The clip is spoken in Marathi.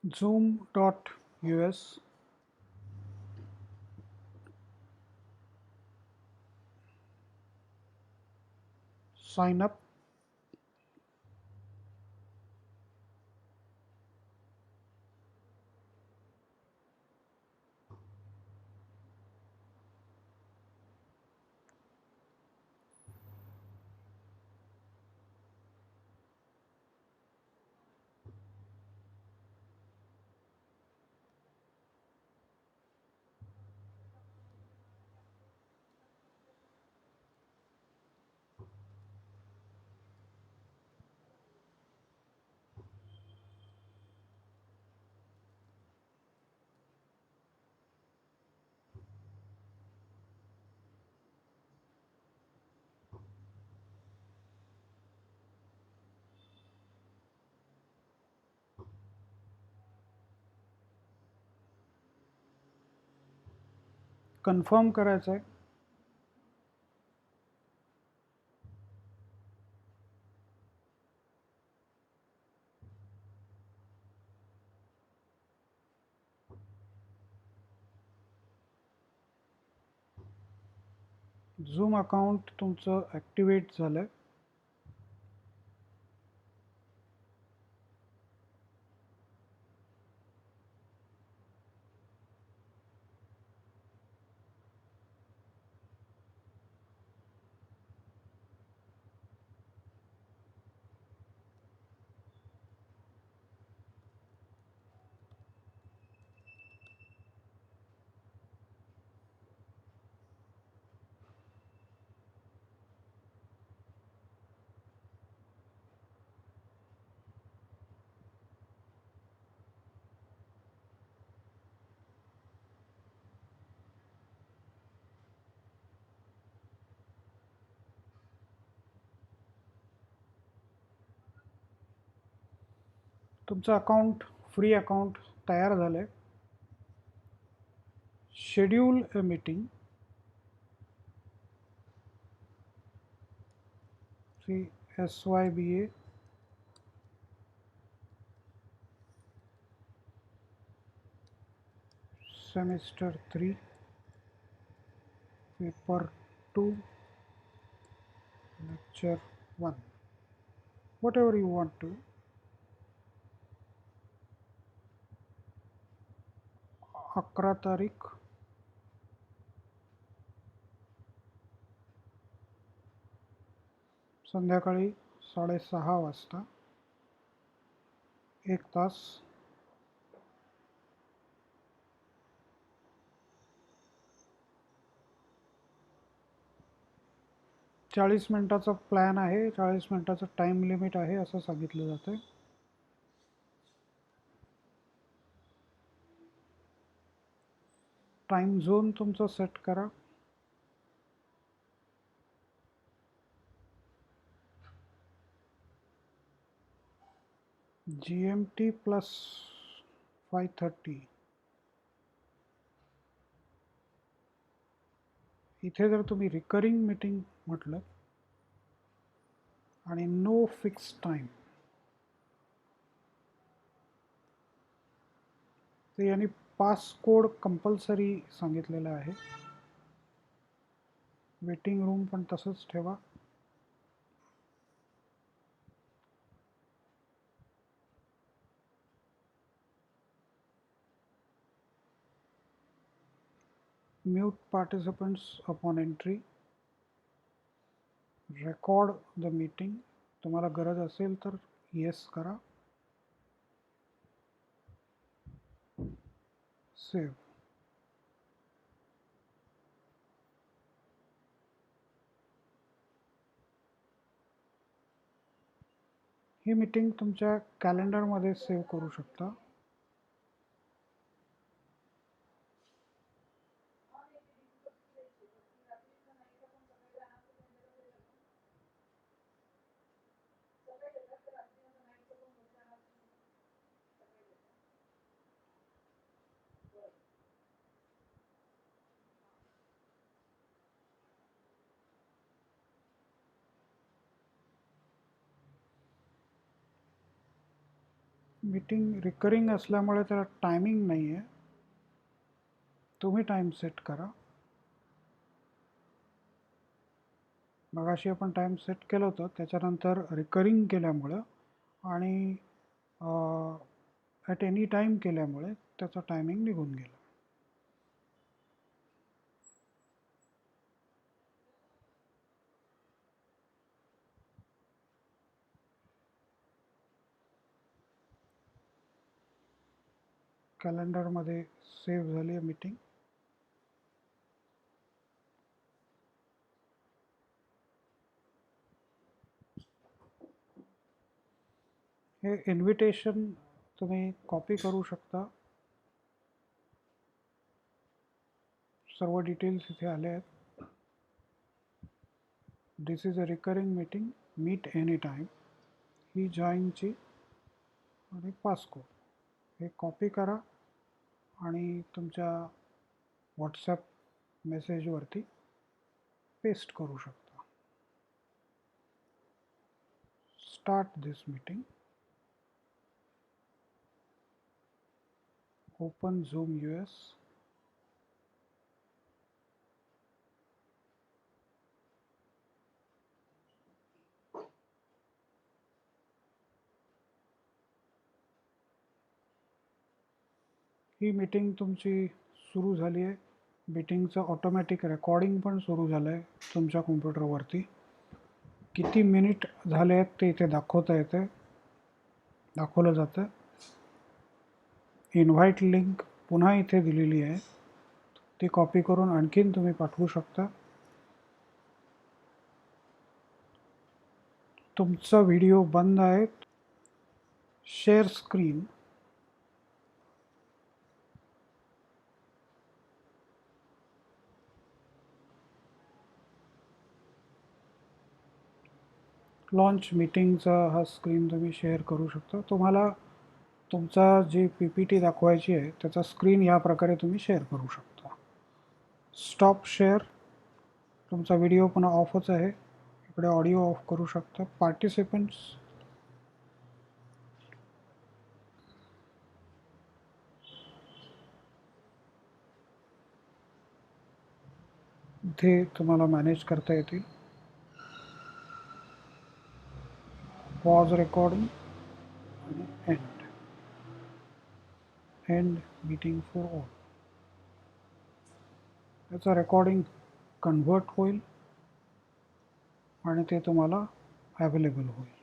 zoom.us, sign up. कन्फर्म करायचं आहे. झूम अकाउंट तुमचं ॲक्टिवेट झालं. तुमचं अकाउंट फ्री अकाउंट तयार झालंय. Schedule a meeting. SYBA semester 3 paper 2 lecture 1, whatever you want to. 11 तारीख संध्याकाळी 6:30 वाजता 1 तास. 40 मिनिटाचा प्लॅन आहे, 40 मिनिटाचं टाइम लिमिट आहे असं सांगितलं जातं. टाइम झोन तुमचा सेट करा. GMT plus 5:30. इथे जर तुम्ही रिकरिंग मीटिंग म्हटलं आणि नो फिक्स टाइम, तर यांनी पास कोड कंपल्सरी सांगितलेला आहे. वेटिंग रूम पण तसंच ठेवा. Mute participants upon entry. Record the meeting. तुम्हाला गरज असेल तर येस करा. सेव्ह. ही मीटिंग तुमच्या कॅलेंडरमध्ये सेव्ह करू शकता. मीटिंग रिकरिंग असल्यामुळे त्याला टायमिंग नाही आहे. तुम्ही टाईम सेट करा. मगाशी आपण टाईम सेट केलं होतं, त्याच्यानंतर रिकरिंग केल्यामुळं आणि ॲट एनी टाईम केल्यामुळे त्याचा टायमिंग निघून गेला. कॅलेंडरमध्ये सेव्ह झाली आहे मीटिंग. हे इन्व्हिटेशन तुम्ही कॉपी करू शकता. सर्व डिटेल्स इथे आले आहेत. This is a recurring meeting, meet any time. ही जॉईनची आणि पासकोड हे कॉपी करा आणि तुमच्या व्हॉट्सॲप मेसेजवरती पेस्ट करू शकता. स्टार्ट दिस मीटिंग. Open zoom US. ही मीटिंग तुमची सुरू झाली आहे. मीटिंगचं ऑटोमॅटिक रेकॉर्डिंग पण सुरू झालं आहे तुमच्या कॉम्प्युटरवरती. किती मिनिट झाले आहेत ते इथे दाखवलं जातं. इन्व्हाइट लिंक पुन्हा इथे दिलेली आहे, ती कॉपी करून आणखीन तुम्ही पाठवू शकता. तुमचा व्हिडिओ बंद आहे. Share screen. लॉन्च मीटिंगचा हा स्क्रीन तुम्ही शेअर करू शकता. तुम्हाला तुमचा जी PPT दाखवायची आहे त्याचा स्क्रीन या प्रकारे तुम्ही शेअर करू शकता. Stop share. तुमचा व्हिडिओ पुन्हा ऑफच आहे. इकडे ऑडिओ ऑफ करू शकता. पार्टिसिपंट्स. इथे तुम्हाला मॅनेज करता येतील. पॉज रेकॉर्डिंग आणि एंड मीटिंग फॉर ऑल. याचं रेकॉर्डिंग कन्व्हर्ट होईल आणि ते तुम्हाला अवेलेबल होईल.